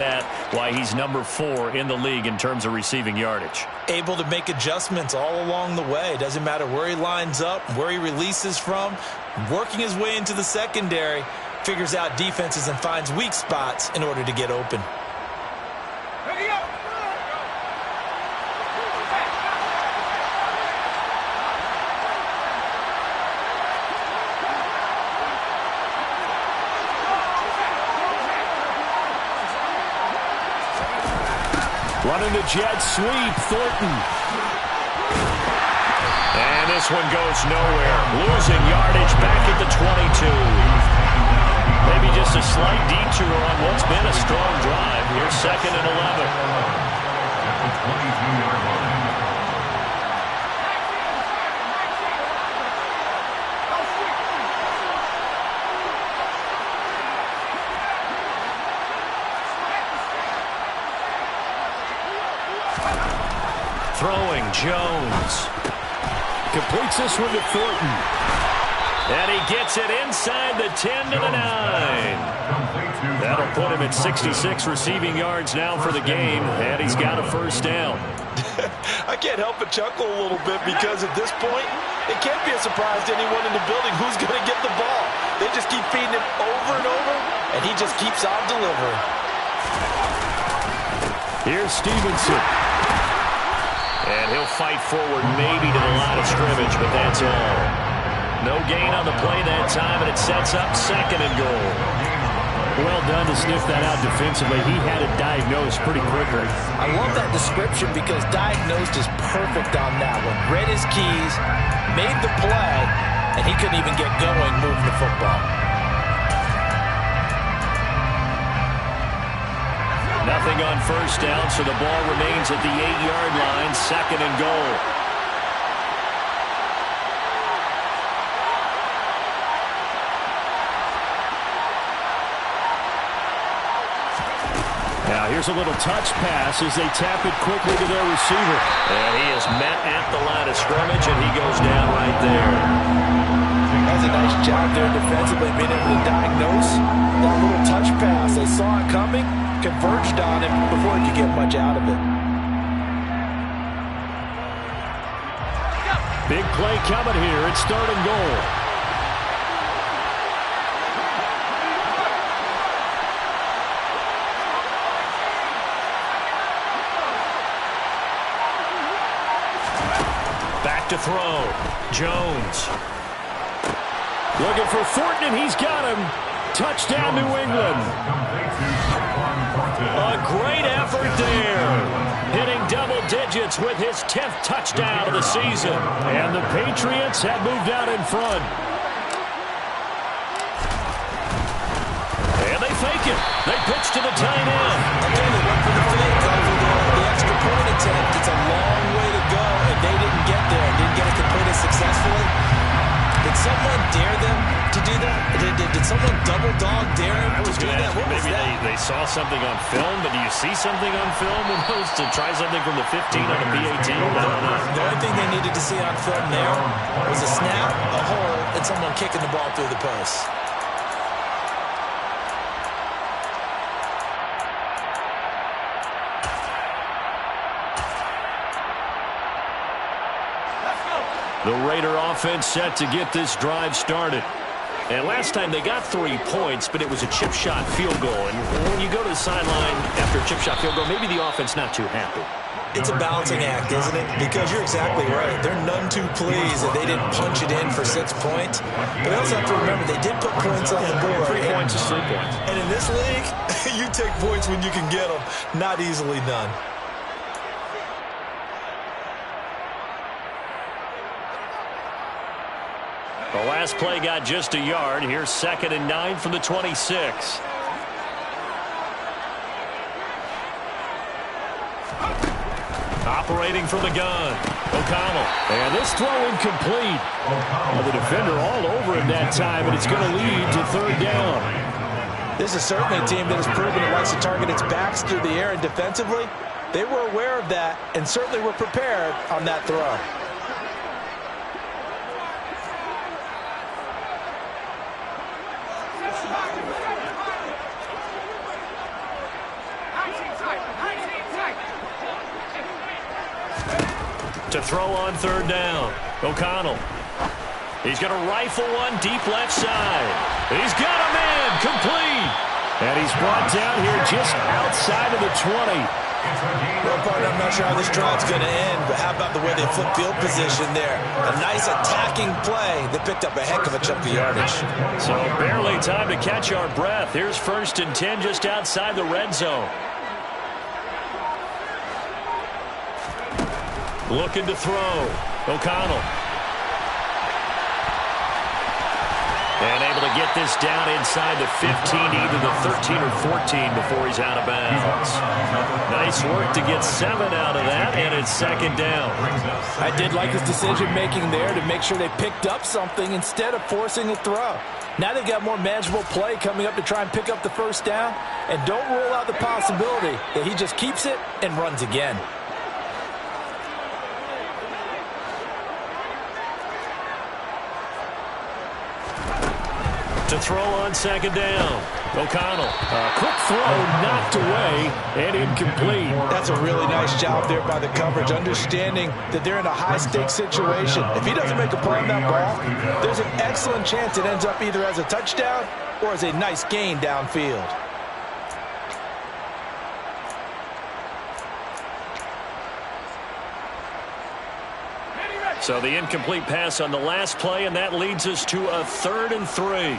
That why he's number 4 in the league in terms of receiving yardage. Able to make adjustments all along the way. Doesn't matter where he lines up, where he releases from. Working his way into the secondary, figures out defenses and finds weak spots in order to get open. Running the jet sweep, Thornton. And this one goes nowhere. Losing yardage back at the 22. Maybe just a slight detour on what's been a strong drive. Here's 2nd and 11. At the 22-yard line. Throwing, Jones. Completes this one to Thornton. And he gets it inside the 10 to the 9. That'll put him at 66 receiving yards now for the game, and he's got a first down. I can't help but chuckle a little bit because at this point, it can't be a surprise to anyone in the building who's going to get the ball. They just keep feeding him over and over, and he just keeps on delivering. Here's Stevenson. And he'll fight forward maybe to the line of scrimmage, but that's all. No gain on the play that time, and it sets up 2nd and goal. Well done to sniff that out defensively. He had it diagnosed pretty quickly. I love that description because diagnosed is perfect on that one. Read his keys, made the play, and he couldn't even get going moving the football. Nothing on first down, so the ball remains at the 8-yard line, 2nd and goal. Now here's a little touch pass as they tap it quickly to their receiver. And he is met at the line of scrimmage, and he goes down right there. That's a nice job there defensively, being able to diagnose that little touch pass. They saw it coming, converged on him before he could get much out of it. Big play coming here. It's 3rd and goal. Back to throw. Jones. Looking for Thornton, and he's got him. Touchdown, New England. A great effort there. Hitting double digits with his 10th touchdown of the season. And the Patriots have moved out in front. And they fake it. They pitch to the tight end. Again, they went for the fake, got for the extra point attempt. It's a long way to go, and they didn't get there. Didn't get it completed successfully. Did someone dare them to do that? Did someone double dog dare him to do that? What was maybe that? They saw something on film, but do you see something on film opposed to try something from the 15 on a PAT? I don't know. The only thing they needed to see on film there was a snap, a hole, and someone kicking the ball through the post. The Raider offense set to get this drive started. And last time they got 3 points, but it was a chip shot field goal. And when you go to the sideline after a chip shot field goal, maybe the offense not too happy. It's a balancing act, isn't it? Because you're exactly right. They're none too pleased that they didn't punch it in for 6 points. But they also have to remember they did put points on the board. 3 points is 3 points. And in this league, you take points when you can get them. Not easily done. The last play got just a yard. Here's 2nd and 9 from the 26. Operating from the gun. O'Connell. And this throw incomplete. The defender all over him that time, and it's going to lead to 3rd down. This is certainly a team that has proven it likes to target its backs through the air, and defensively, they were aware of that and certainly were prepared on that throw. To throw on third down. O'Connell. He's going to rifle one deep left side. He's got a man complete. And he's brought down here just outside of the 20. Well, partner, I'm not sure how this drive's going to end, but how about the way they flip field position there? A nice attacking play that picked up a heck of a chunk of yardage. So barely time to catch our breath. Here's 1st and 10 just outside the red zone. Looking to throw. O'Connell. And able to get this down inside the 15, either the 13 or 14 before he's out of bounds. Nice work to get 7 out of that, and it's 2nd down. I did like his decision-making there to make sure they picked up something instead of forcing a throw. Now they've got more manageable play coming up to try and pick up the 1st down, and don't rule out the possibility that he just keeps it and runs again. To throw on 2nd down. O'Connell. A quick throw knocked away and incomplete. That's a really nice job there by the coverage, understanding that they're in a high-stakes situation. If he doesn't make a play on that ball, there's an excellent chance it ends up either as a touchdown or as a nice gain downfield. So the incomplete pass on the last play, and that leads us to a 3rd and 3.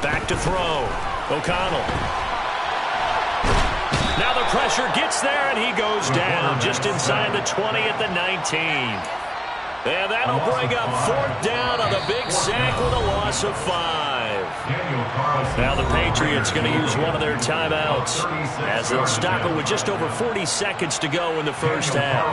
Back to throw. O'Connell. Now the pressure gets there, and he goes down just inside the 20 at the 19. And that'll bring up 4th down on the big sack with a loss of 5. Now the Patriots going to use one of their timeouts as they'll stop it with just over 40 seconds to go in the 1st half.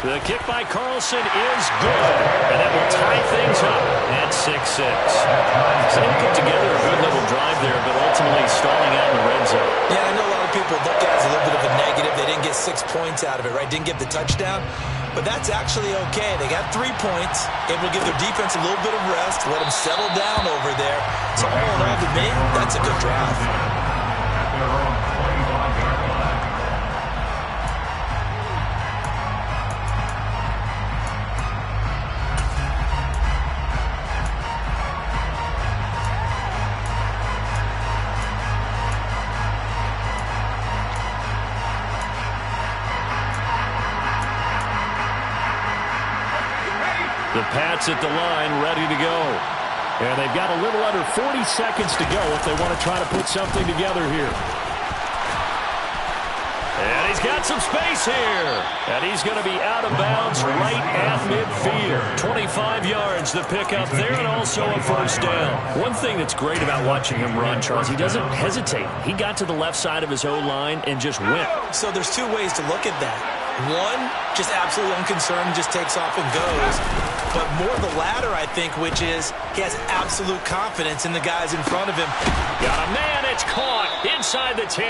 The kick by Carlson is good, and that will tie things up at 6-6. So they put together a good little drive there, but ultimately stalling out in the red zone. Yeah, I know a lot of people look at it as a little bit of a negative. They didn't get 6 points out of it, right? Didn't get the touchdown. But that's actually okay. They got 3 points, able to give their defense a little bit of rest, let them settle down over there. So all in all, to me, that's a good drive. The Pats at the line, ready to go. And they've got a little under 40 seconds to go if they want to try to put something together here. And he's got some space here. And he's going to be out of bounds right at midfield. 25 yards the pickup there, and also a 1st down. One thing that's great about watching him run, Charles, he doesn't hesitate. He got to the left side of his O-line and just went. So there's 2 ways to look at that. One, just absolutely unconcerned, just takes off and goes. But more the latter, I think, which is he has absolute confidence in the guys in front of him. Got a man, it's caught inside the 10.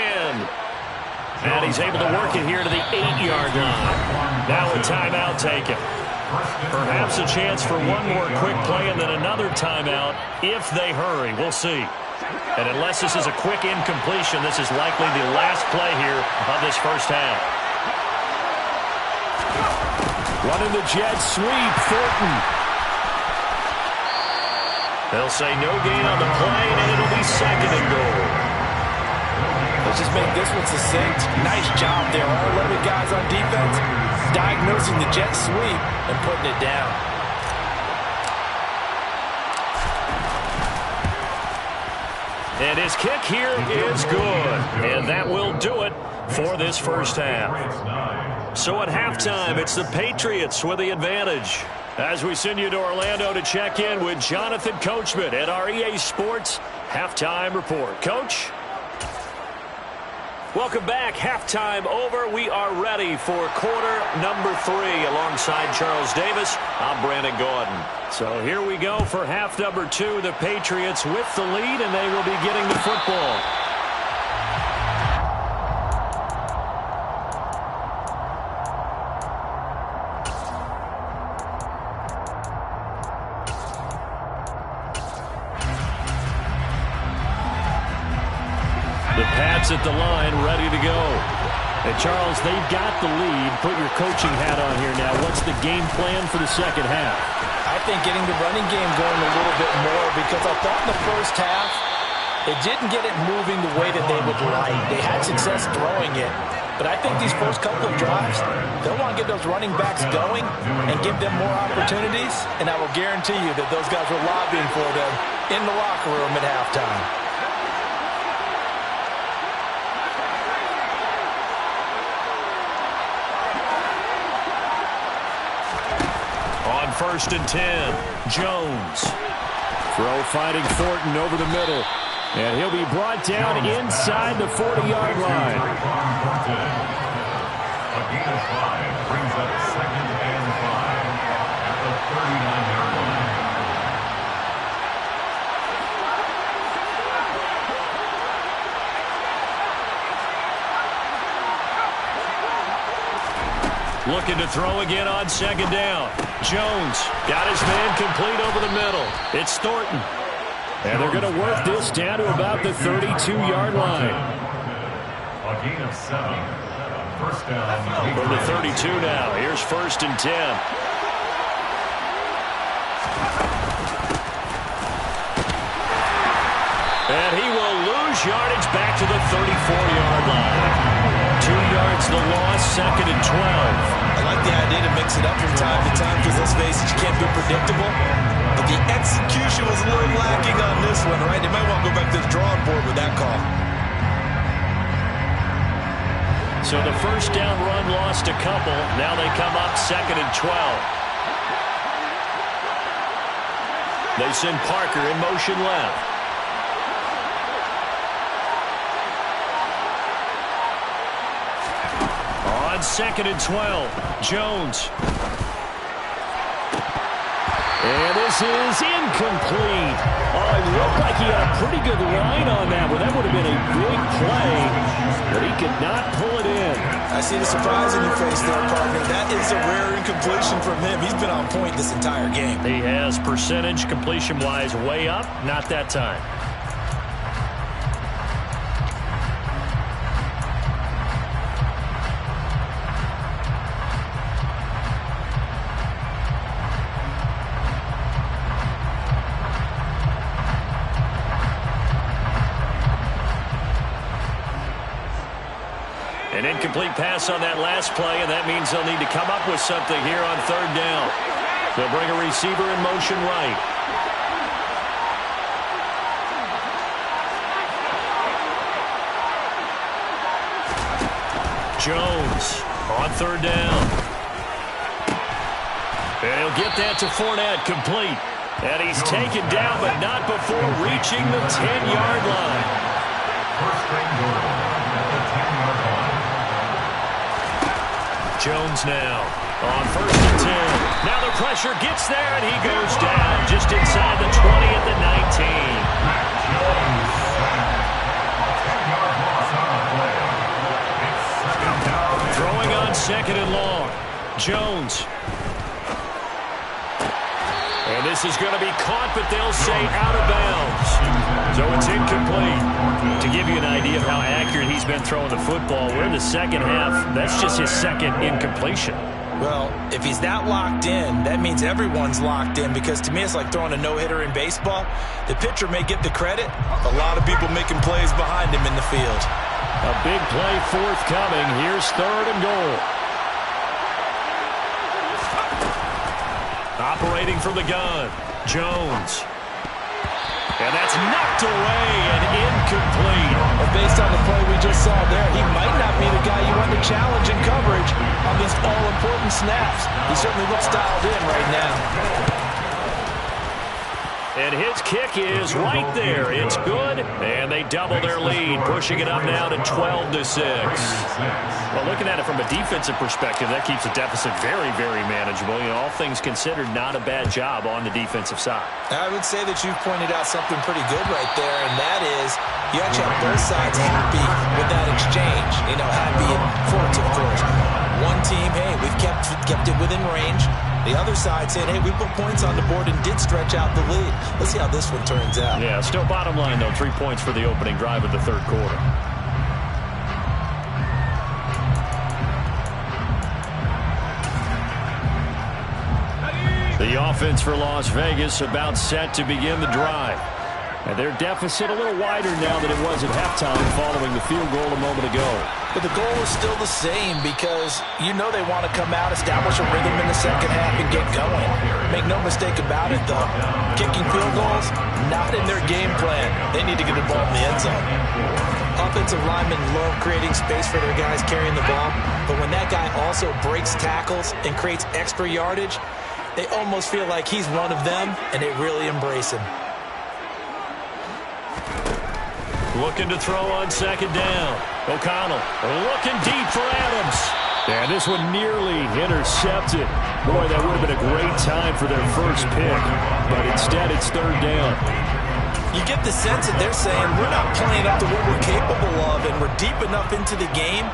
And he's able to work it here to the 8-yard line. Now a timeout taken. Perhaps a chance for one more quick play and then another timeout if they hurry. We'll see. And unless this is a quick incompletion, this is likely the last play here of this 1st half. Running the jet sweep, Thornton. They'll say no gain on the play, and it'll be 2nd and goal. Let's just make this one succinct. Nice job there. All 11 guys on defense diagnosing the jet sweep and putting it down. And his kick here is good. And that will do it for this 1st half. So at halftime, it's the Patriots with the advantage. As we send you to Orlando to check in with Jonathan Coachman at our EA Sports Halftime Report. Coach? Welcome back. Halftime over. We are ready for quarter number 3 alongside Charles Davis. I'm Brandon Gordon. So here we go for half number 2. The Patriots with the lead, and they will be getting the football. The Pats at the line, ready to go. Hey, Charles, they've got the lead. Put your coaching hat on here now. What's the game plan for the second half? I think getting the running game going a little bit more, because I thought in the first half they didn't get it moving the way that they would like. They had success throwing it. But I think these first couple of drives, they'll want to get those running backs going and give them more opportunities. And I will guarantee you that those guys were lobbying for them in the locker room at halftime. On 1st and 10, Jones. Throw fighting Thornton over the middle. And he'll be brought down inside the 40-yard line. A gain of 5 brings up 2nd and 5 at the 39-yard line. Looking to throw again on 2nd down. Jones got his man complete over the middle. It's Thornton. And they're going to work this down to about the 32-yard line. A gain of 7. First down. From the 32 now. Here's 1st and 10. And he will lose yardage back to the 34-yard line. 2 yards the loss, 2nd and 12. I like the idea to mix it up from time to time, because let's face it, you can't be predictable. But the execution was a little lacking on this one, right? They might want to go back to the drawing board with that call. So the first down run lost a couple. Now they come up 2nd and 12. They send Parker in motion left. On 2nd and 12, Jones. And this is incomplete. Oh, it looked like he had a pretty good line on that one. That would have been a big play, but he could not pull it in. I see the surprise in your face there, partner. That is a rare incompletion from him. He's been on point this entire game. He has percentage completion-wise way up. Not that time. An incomplete pass on that last play, and that means they'll need to come up with something here on 3rd down. They'll bring a receiver in motion right. Jones on 3rd down. And he'll get that to Fournette, complete. And he's taken down, but not before reaching the 10-yard line. First and goal at the 10-yard line. Jones now on 1st and 10. Now the pressure gets there, and he goes down just inside the 20 at the 19. Jones, 10-yard loss on the play. It's 2nd down. Throwing on 2nd and long. Jones. And this is going to be caught, but they'll say out of bounds. So it's incomplete. To give you an idea of how accurate he's been throwing the football, we're in the second half. That's just his 2nd incompletion. Well, if he's that locked in, that means everyone's locked in, because to me it's like throwing a no-hitter in baseball. The pitcher may get the credit. A lot of people making plays behind him in the field. A big play forthcoming. Here's 3rd and goal. Operating from the gun, Jones. And that's knocked away and incomplete. Well, based on the play we just saw there, he might not be the guy you want to challenge in coverage on these all-important snaps. He certainly looks dialed in right now. And his kick is right there. It's good, and they double their lead, pushing it up now to 12-6. Well, looking at it from a defensive perspective, that keeps the deficit very, very manageable. You know, all things considered, not a bad job on the defensive side. I would say that you've pointed out something pretty good right there, and that is you actually have both sides happy with that exchange. You know, happy for it, of course. One team, hey, we've kept it within range. The other side saying, hey, we put points on the board and did stretch out the lead. Let's see how this one turns out. Yeah, still bottom line, though, 3 points for the opening drive of the 3rd quarter. The offense for Las Vegas about set to begin the drive. And their deficit a little wider now than it was at halftime following the field goal a moment ago. But the goal is still the same because you know they want to come out, establish a rhythm in the second half, and get going. Make no mistake about it, though. Kicking field goals, not in their game plan. They need to get the ball in the end zone. Offensive linemen love creating space for their guys carrying the ball, but when that guy also breaks tackles and creates extra yardage, they almost feel like he's one of them, and they really embrace him. Looking to throw on second down. O'Connell looking deep for Adams. And this one nearly intercepted. Boy, that would have been a great time for their first pick. But instead, it's third down. You get the sense that they're saying we're not playing up to what we're capable of, and we're deep enough into the game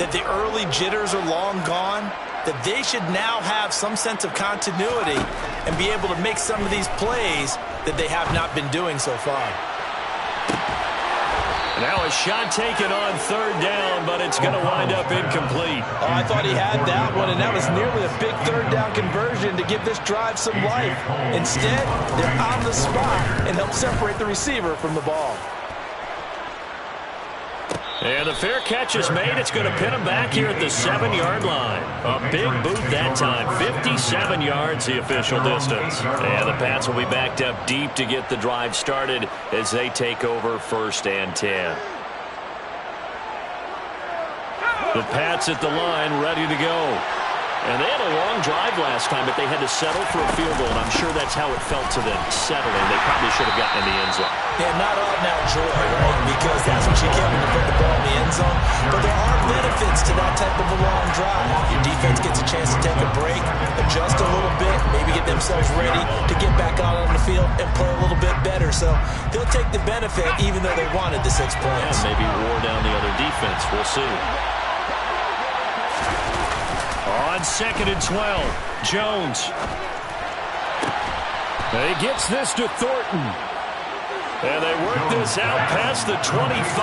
that the early jitters are long gone, that they should now have some sense of continuity and be able to make some of these plays that they have not been doing so far. Now a shot taken on third down, but it's going to wind up incomplete. Oh, I thought he had that one, and that was nearly a big third down conversion to give this drive some life. Instead, they're on the spot and help separate the receiver from the ball. And the fair catch is made. It's going to pin him back here at the 7-yard line. A big boot that time. 57 yards, the official distance. And the Pats will be backed up deep to get the drive started as they take over 1st and 10. The Pats at the line, ready to go. And they had a long drive last time, but they had to settle for a field goal, and I'm sure that's how it felt to them, settling. They probably should have gotten in the end zone. Yeah, not all now joy, right? Because that's what you get when you put the ball in the end zone. But there are benefits to that type of a long drive. Your defense gets a chance to take a break, adjust a little bit, maybe get themselves ready to get back out on the field and play a little bit better. So they'll take the benefit even though they wanted the 6 points. Yeah, maybe wore down the other defense. We'll see. On 2nd and 12, Jones. He gets this to Thornton. And they work this out past the 25.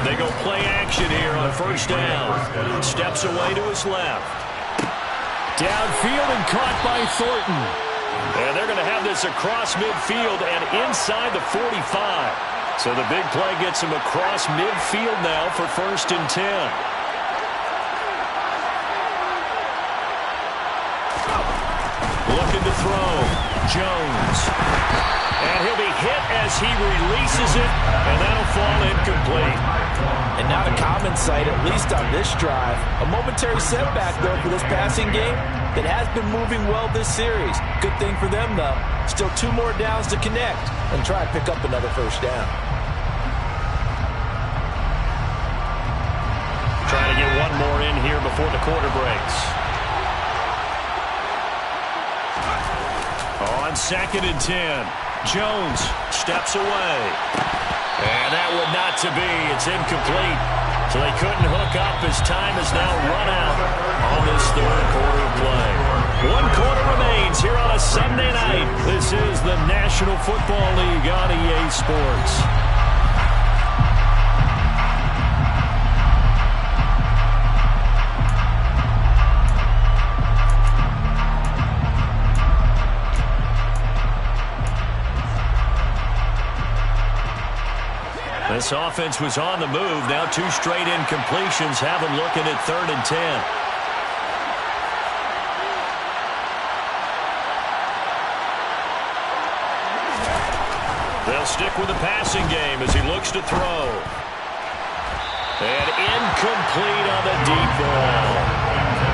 They go play action here on 1st down. Steps away to his left. Downfield and caught by Thornton. And they're going to have this across midfield and inside the 45. So the big play gets him across midfield now for 1st and 10. Looking to throw. Jones. And he'll be hit as he releases it, and that'll fall incomplete. And not a common sight, at least on this drive. A momentary setback, though, for this passing game that has been moving well this series. Good thing for them, though. Still 2 more downs to connect and try to pick up another 1st down. Trying to get one more in here before the quarter breaks. On 2nd and 10, Jones steps away. And that would not to be. It's incomplete. So they couldn't hook up as time has now run out on this 3rd quarter play. 1 quarter remains here on a Sunday night. This is the National Football League on EA Sports. This offense was on the move. Now 2 straight incompletions have them looking at 3rd and 10. They'll stick with the passing game as he looks to throw. And incomplete on the deep ball.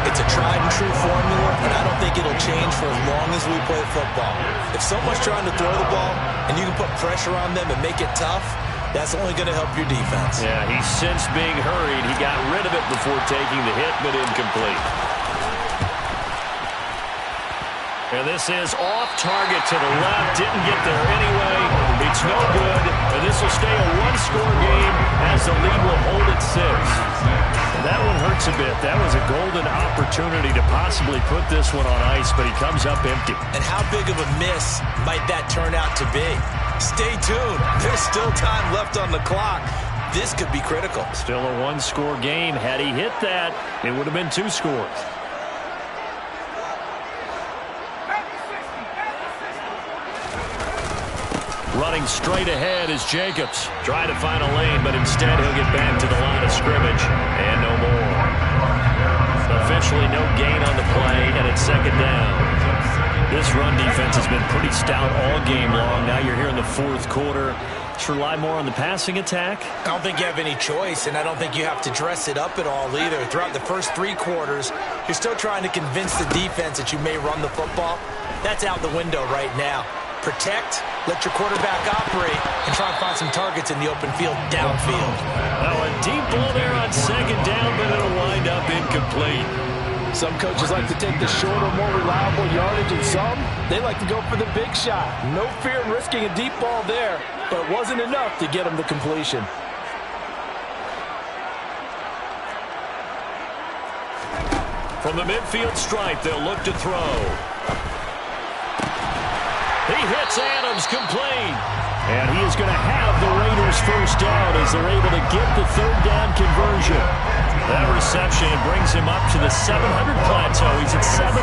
It's a tried-and-true formula, and I don't think it'll change for as long as we play football. If someone's trying to throw the ball and you can put pressure on them and make it tough, that's only going to help your defense. Yeah, he's since being hurried. He got rid of it before taking the hit, but incomplete. And this is off target to the left. Didn't get there anyway. It's no good. And this will stay a 1-score game as the lead will hold at 6. And that one hurts a bit. That was a golden opportunity to possibly put this one on ice, but he comes up empty. And how big of a miss might that turn out to be? Stay tuned. There's still time left on the clock. This could be critical. Still a 1-score game. Had he hit that, it would have been 2 scores. Running straight ahead is Jacobs. Trying to find a lane, but instead he'll get back to the line of scrimmage. And no more. Officially no gain on the play, and it's second down. This run defense has been pretty stout all game long. Now you're here in the fourth quarter. Should rely more on the passing attack? I don't think you have any choice, and I don't think you have to dress it up at all either. Throughout the first 3 quarters, you're still trying to convince the defense that you may run the football. That's out the window right now. Protect, let your quarterback operate, and try and find some targets in the open field downfield. Well, a deep ball there on second down, but it'll wind up incomplete. Some coaches like to take the shorter, more reliable yardage, and some, they like to go for the big shot. No fear in risking a deep ball there, but it wasn't enough to get him to completion. From the midfield stripe, they'll look to throw. He hits Adams complete. And he is going to have the Raiders first down as they're able to get the third down conversion. That reception brings him up to the 700 plateau. He's at 700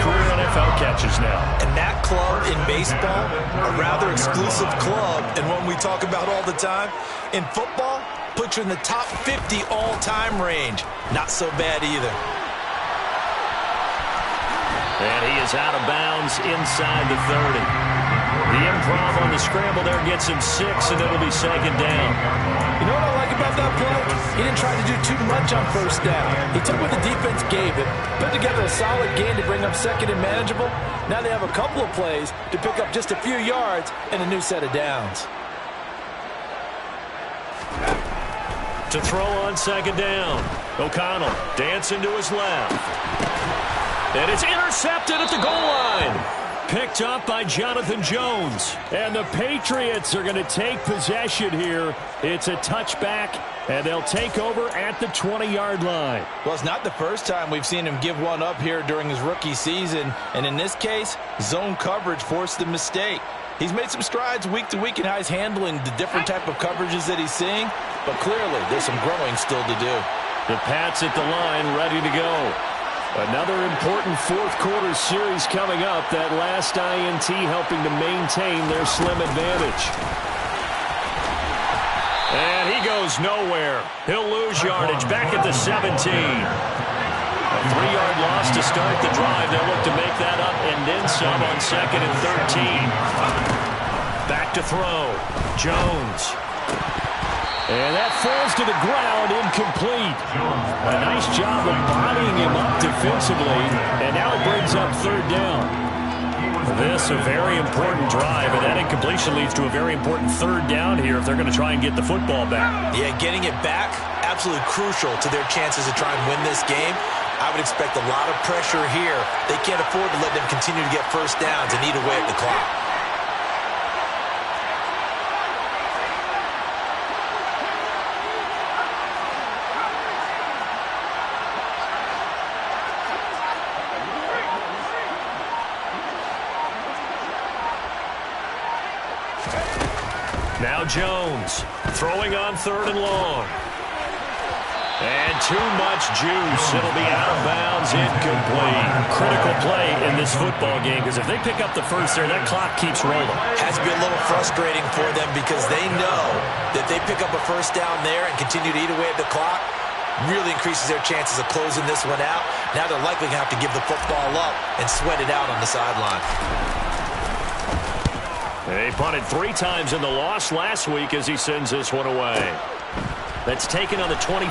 career NFL catches now. And that club in baseball, a rather exclusive club, and one we talk about all the time. In football, puts you in the top 50 all-time range. Not so bad either. And he is out of bounds inside the 30. The improv on the scramble there gets him 6, and it'll be second down. You know what I like about that play? He didn't try to do too much on first down. He took what the defense gave him, put together a solid gain to bring up second and manageable. Now they have a couple of plays to pick up just a few yards and a new set of downs. To throw on second down. O'Connell dancing to his left. And it's intercepted at the goal line. Picked up by Jonathan Jones. And the Patriots are going to take possession here. It's a touchback, and they'll take over at the 20-yard line. Well, it's not the first time we've seen him give one up here during his rookie season. And in this case, zone coverage forced the mistake. He's made some strides week to week in how he's handling the different type of coverages that he's seeing. But clearly, there's some growing still to do. The Pats at the line, ready to go. Another important fourth quarter series coming up. That last INT helping to maintain their slim advantage. And he goes nowhere. He'll lose yardage back at the 17. A 3-yard loss to start the drive. They'll look to make that up and then some on second and 13. Back to throw. Jones. And that falls to the ground, incomplete. A nice job of bodying him up defensively, and now it brings up third down. This a very important drive, and that incompletion leads to a very important third down here if they're going to try and get the football back. Yeah, getting it back, absolutely crucial to their chances to try and win this game. I would expect a lot of pressure here. They can't afford to let them continue to get first downs and eat away at the clock. Now Jones throwing on third and long. And too much juice. It'll be out of bounds, incomplete. Critical play in this football game because if they pick up the first there, that clock keeps rolling. Has to be a little frustrating for them because they know that they pick up a first down there and continue to eat away at the clock, really increases their chances of closing this one out. Now they're likely going to have to give the football up and sweat it out on the sideline. They punted 3 times in the loss last week as he sends this one away. That's taken on the 25.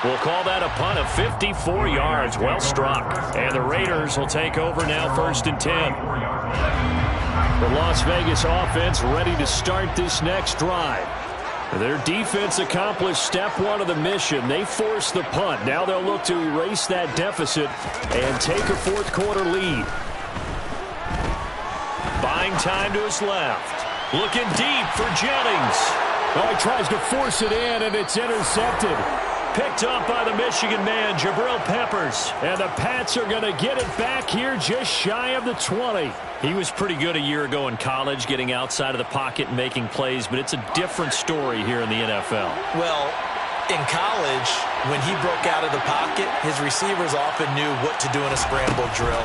We'll call that a punt of 54 yards. Well struck. And the Raiders will take over now, 1st and 10. The Las Vegas offense ready to start this next drive. Their defense accomplished step 1 of the mission. They forced the punt. Now they'll look to erase that deficit and take a fourth quarter lead. Buying time to his left. Looking deep for Jennings. Oh, he tries to force it in, and it's intercepted. Picked up by the Michigan man, Jabril Peppers. And the Pats are going to get it back here just shy of the 20. He was pretty good a year ago in college, getting outside of the pocket and making plays, but it's a different story here in the NFL. Well, in college, when he broke out of the pocket, his receivers often knew what to do in a scramble drill.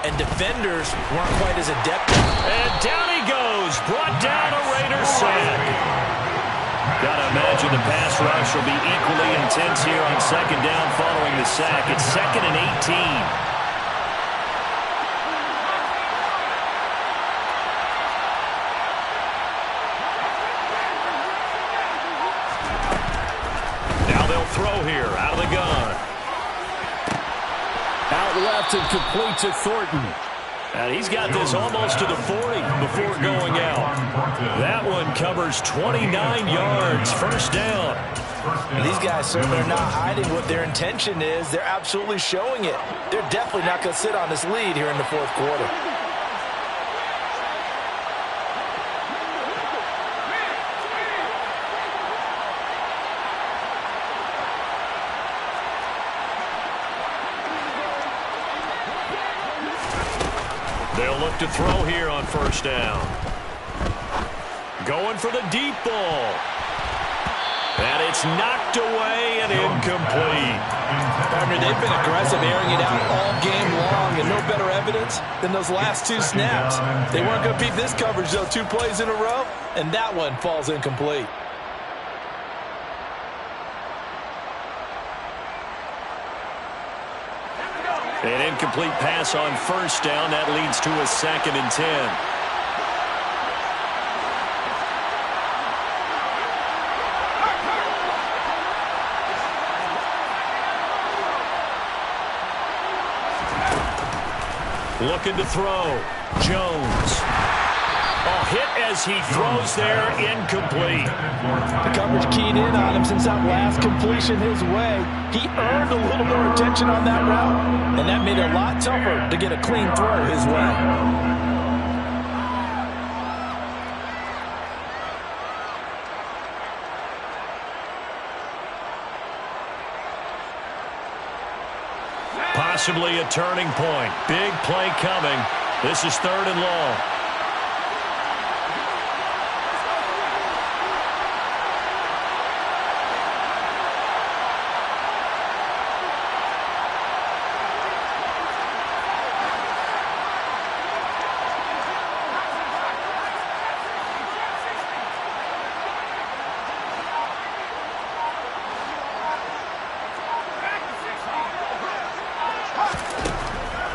And defenders weren't quite as adept. And down he is brought down, a Raiders sack. Got to imagine the pass rush will be equally intense here on second down following the sack. It's 2nd and 18. Throw here out of the gun. Out left and complete to Thornton. And he's got this almost to the 40 before going out. That one covers 29 yards. First down. And these guys certainly are not hiding what their intention is. They're absolutely showing it. They're definitely not going to sit on this lead here in the fourth quarter. They'll look to throw here on first down. Going for the deep ball. And it's knocked away and incomplete. Partner, they've been aggressive, airing it out all game long, and no better evidence than those last two snaps. They weren't going to beat this coverage, though, 2 plays in a row, and that one falls incomplete. An incomplete pass on first down. That leads to a 2nd and 10. Looking to throw. Jones. Oh, hit as he throws there, incomplete. The coverage keyed in on him since that last completion his way. He earned a little more attention on that route, and that made it a lot tougher to get a clean throw his way. Possibly a turning point. Big play coming. This is 3rd and long.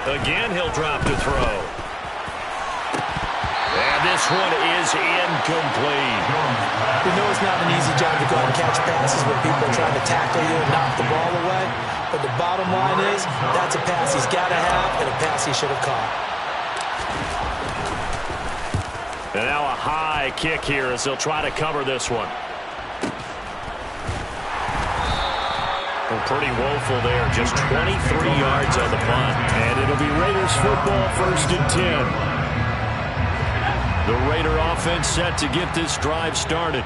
Again, he'll drop the throw. And this one is incomplete. We know it's not an easy job to go out and catch passes when people are trying to tackle you and knock the ball away. But the bottom line is, that's a pass he's got to have and a pass he should have caught. And now a high kick here as they'll try to cover this one. Well, pretty woeful there. Just 23 yards on the punt. And it'll be Raiders football, 1st and 10. The Raider offense set to get this drive started.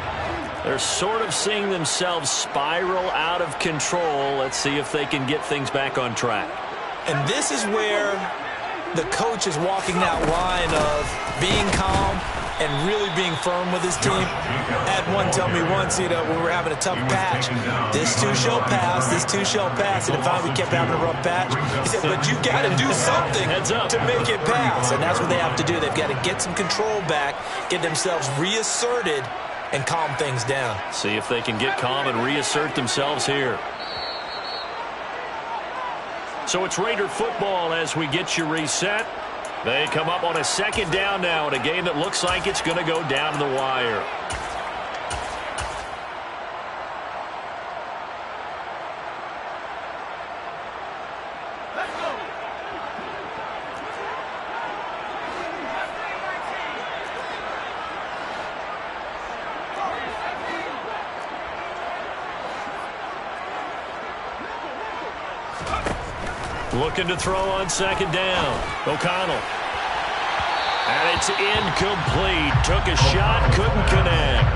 They're sort of seeing themselves spiral out of control. Let's see if they can get things back on track. And this is where the coach is walking that line of being calm and really being firm with his team. I had one tell me once, when we were having a tough patch, this too shall pass, this too shall pass. And finally we kept having a rough patch. He said, but you got to do something to make it pass. And that's what they have to do. They've got to get some control back, get themselves reasserted, and calm things down. See if they can get calm and reassert themselves here. So it's Raider football as we get you reset. They come up on a 2nd down now in a game that looks like it's going to go down to the wire. Looking to throw on 2nd down. O'Connell. And it's incomplete. Took a shot, couldn't connect.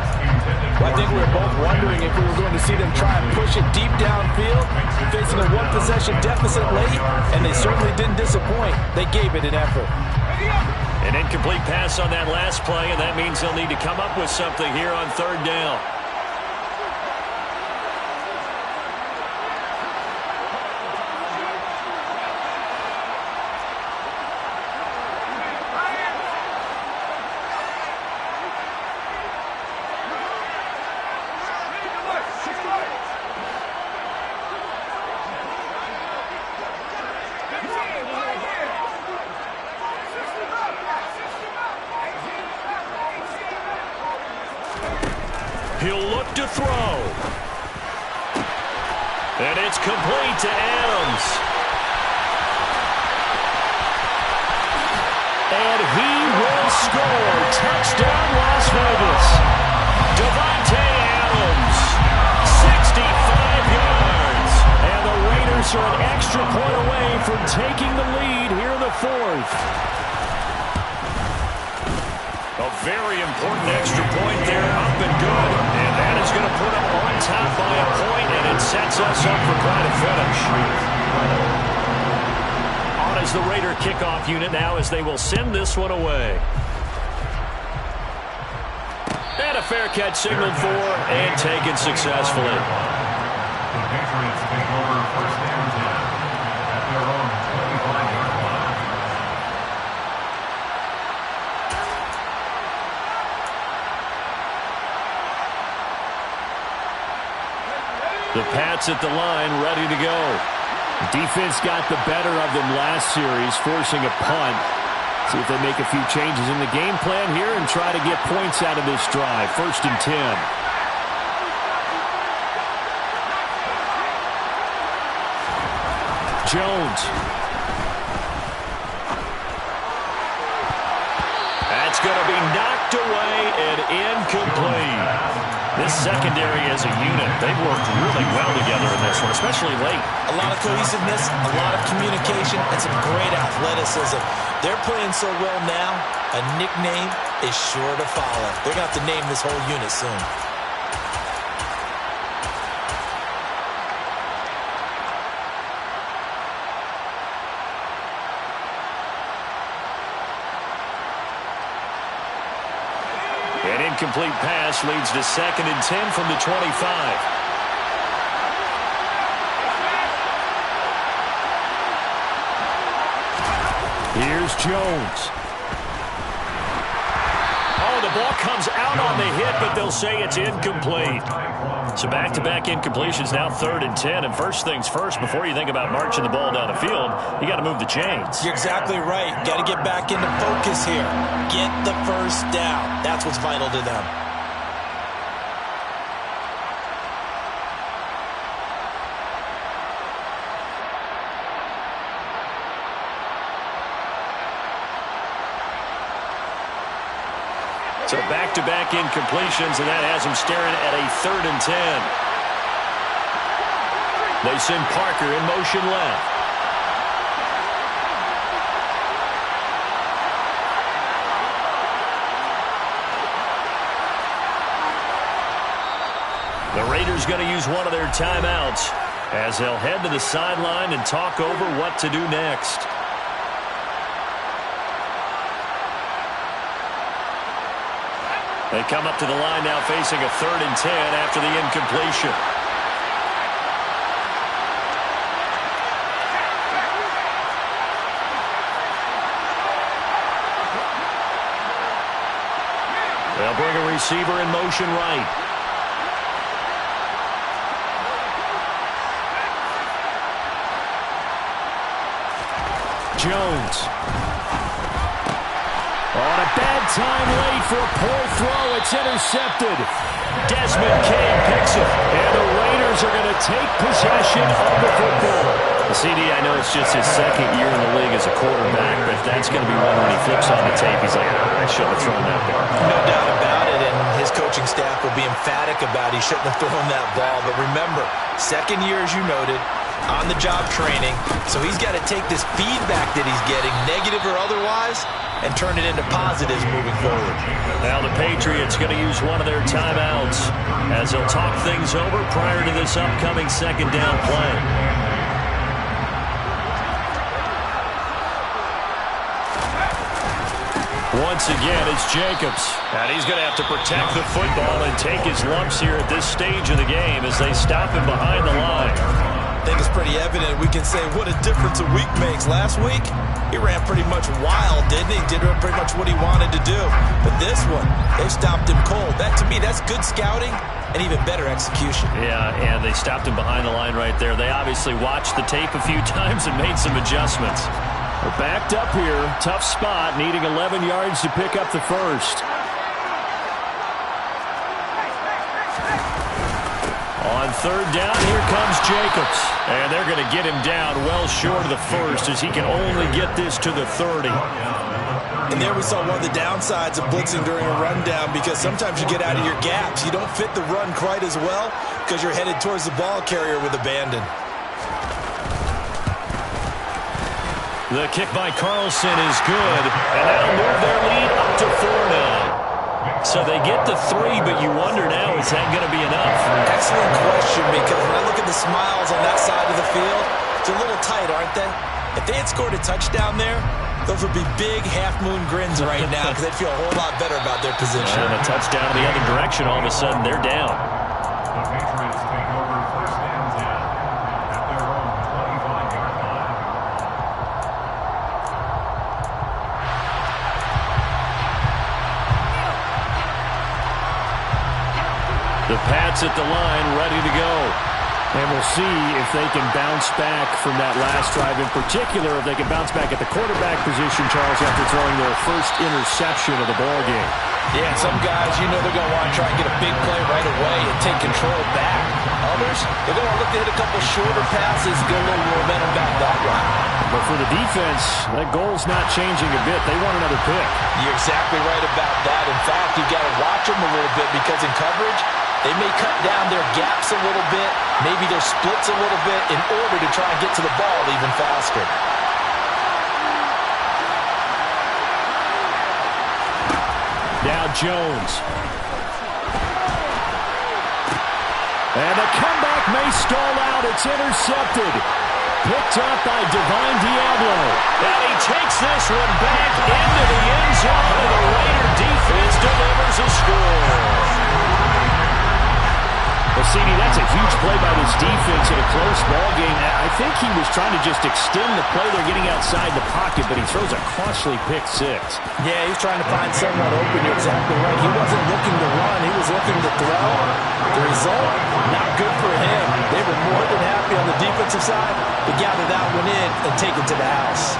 Well, I think we were both wondering if we were going to see them try and push it deep downfield, facing a 1-possession deficit late, and they certainly didn't disappoint. They gave it an effort. An incomplete pass on that last play, and that means they'll need to come up with something here on 3rd down. He'll look to throw. And it's complete to Adams. And he will score. Touchdown, Las Vegas. Devontae Adams, 65 yards. And the Raiders are an extra point away from taking the lead here in the fourth. A very important extra point there, up and good. And that is going to put them on top by a point, and it sets us up for quite a finish. On is the Raider kickoff unit now as they will send this one away. And a fair catch signaled for and taken successfully. The Patriots take over first and 10 at their own 25-yard line. The Pats at the line, ready to go. Defense got the better of them last series, forcing a punt. See if they make a few changes in the game plan here and try to get points out of this drive. 1st and 10. Jones. That's going to be knocked away and incomplete. This secondary as a unit, they've worked really well together in this one, especially late. A lot of cohesiveness, a lot of communication, and some great athleticism. They're playing so well now, a nickname is sure to follow. They're going to have to name this whole unit soon. An incomplete pass leads to 2nd and 10 from the 25. Here's Jones. Oh, the ball comes out on the hit, but they'll say it's incomplete. So back-to-back incompletions, now 3rd and 10. And first things first, before you think about marching the ball down the field, you got to move the chains. You're exactly right. Got to get back into focus here. Get the first down. That's what's vital to them. So back-to-back incompletions, and that has them staring at a 3rd and 10. They send Parker in motion left. The Raiders going to use one of their timeouts as they'll head to the sideline and talk over what to do next. They come up to the line now facing a 3rd and 10 after the incompletion. They'll bring a receiver in motion right. Jones. On a bad time late for a poor throw. It's intercepted. Desmond King picks it. And the Raiders are going to take possession of the football. The CD, I know it's just his 2nd year in the league as a quarterback, but that's going to be one when he flips on the tape. He's like, I shouldn't have thrown that there. No doubt about it, and his coaching staff will be emphatic about he shouldn't have thrown that ball. But remember, 2nd year, as you noted, on-the-job training, so he's got to take this feedback that he's getting, negative or otherwise, and turn it into positives moving forward. Now the Patriots going to use one of their timeouts as they'll talk things over prior to this upcoming 2nd down play. Once again, it's Jacobs. And he's going to have to protect the football and take his lumps here at this stage of the game as they stop him behind the line. I think it's pretty evident. We can say what a difference a week makes. Last week, he ran pretty much wild, didn't he? Did pretty much what he wanted to do. But this one, they stopped him cold. That, to me, that's good scouting and even better execution. Yeah, and they stopped him behind the line right there. They obviously watched the tape a few times and made some adjustments. We're backed up here. Tough spot, needing 11 yards to pick up the first. On third down, here comes Jacobs. And they're going to get him down well short of the first as he can only get this to the 30. And there we saw one of the downsides of blitzing during a rundown, because sometimes you get out of your gaps. You don't fit the run quite as well because you're headed towards the ball carrier with abandon. The kick by Carlson is good, and that'll move their lead up to 4 now. So they get to 3, but you wonder now, is that going to be enough? Excellent question, because when I look at the smiles on that side of the field, it's a little tight, aren't they? If they had scored a touchdown there, those would be big half-moon grins right now because they'd feel a whole lot better about their position. And a touchdown in the other direction, all of a sudden they're down. The Patriots take over first and 10 at their own 25-yard line. The Pats at the line, ready to go. And we'll see if they can bounce back from that last drive. In particular, if they can bounce back at the quarterback position, Charles, after throwing their first interception of the ball game. Yeah, some guys, you know they're going to want to try and get a big play right away and take control back. Others, they're going to look to hit a couple shorter passes, get a little momentum back that way. But for the defense, that goal's not changing a bit. They want another pick. You're exactly right about that. In fact, you've got to watch them a little bit, because in coverage, they may cut down their gaps a little bit, maybe their splits a little bit, in order to try and get to the ball even faster. Now Jones. And the comeback may stall out. It's intercepted. Picked up by Divine Diablo. And he takes this one back into the end zone, and the Raider defense delivers a score. Well, CD, that's a huge play by this defense in a close ball game. I think he was trying to just extend the play. They're getting outside the pocket, but he throws a costly pick 6. Yeah, he's trying to find someone open. You're exactly right. He wasn't looking to run. He was looking to throw. The result, not good for him. They were more than happy on the defensive side to gather that one in and take it to the house.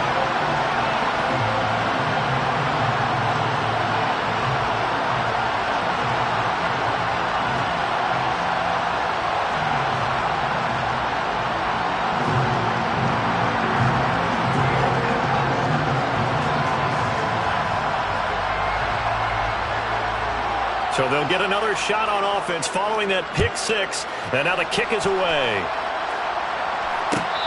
So they'll get another shot on offense following that pick 6. And now the kick is away.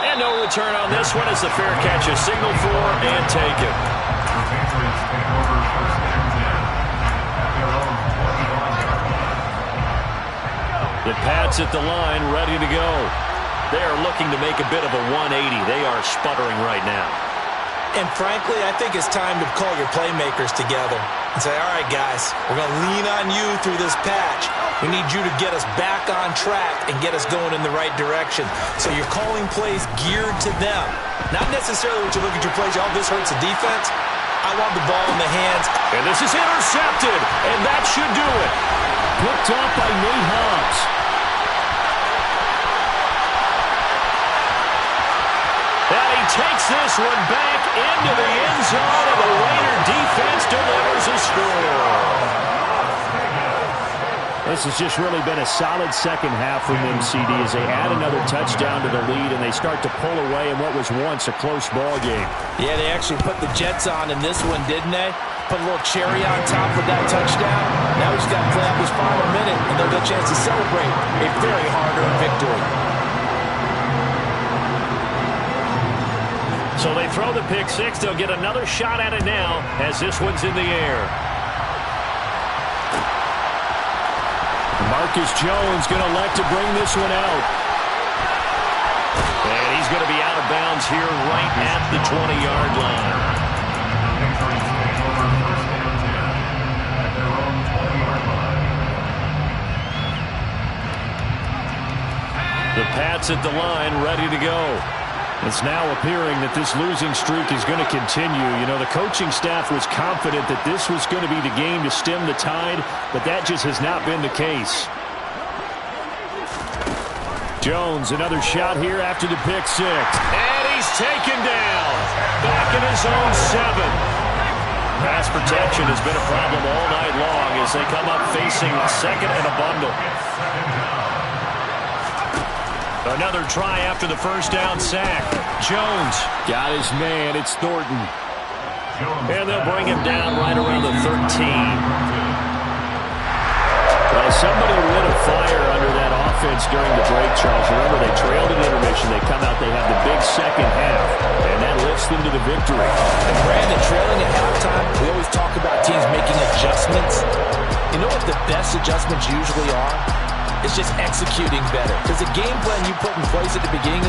And no return on this one as the fair catch is signaled for and taken. The Patriots take over first and 10 at their own 21-yard line. The Pats at the line, ready to go. They are looking to make a bit of a 180. They are sputtering right now. And frankly, I think it's time to call your playmakers together and say, all right, guys, we're going to lean on you through this patch. We need you to get us back on track and get us going in the right direction. So you're calling plays geared to them. Not necessarily when you look at your plays, oh, this hurts the defense. I want the ball in the hands. And this is intercepted, and that should do it. Picked up by Nate Hobbs. And he takes this one back into the end zone, and the Raider defense delivers a score. This has just really been a solid second half from them, CD, as they add another touchdown to the lead and they start to pull away in what was once a close ball game. Yeah, they actually put the Jets on in this one, didn't they? Put a little cherry on top with that touchdown. Now he's got to play out this final minute, and they'll get a chance to celebrate a very hard-earned victory. So they throw the pick 6. They'll get another shot at it now as this one's in the air. Marcus Jones going to elect to bring this one out. And he's going to be out of bounds here right at the 20-yard line. Patriots take over first and 10 at their own 20-yard line. The Pats at the line, ready to go. It's now appearing that this losing streak is going to continue. You know, the coaching staff was confident that this was going to be the game to stem the tide, but that just has not been the case. Jones, another shot here after the pick 6. And he's taken down. Back in his own 7. Pass protection has been a problem all night long as they come up facing second and a bundle. Another try after the first down sack. Jones got his man. It's Thornton. And they'll bring him down right around the 13. Well, somebody lit a fire under that offense during the break, Charles. Remember, they trailed at intermission. They come out, they have the big second half, and that lifts them to the victory. And Brandon, trailing at halftime, we always talk about teams making adjustments. You know what the best adjustments usually are? It's just executing better. Because the game plan you put in place at the beginning of the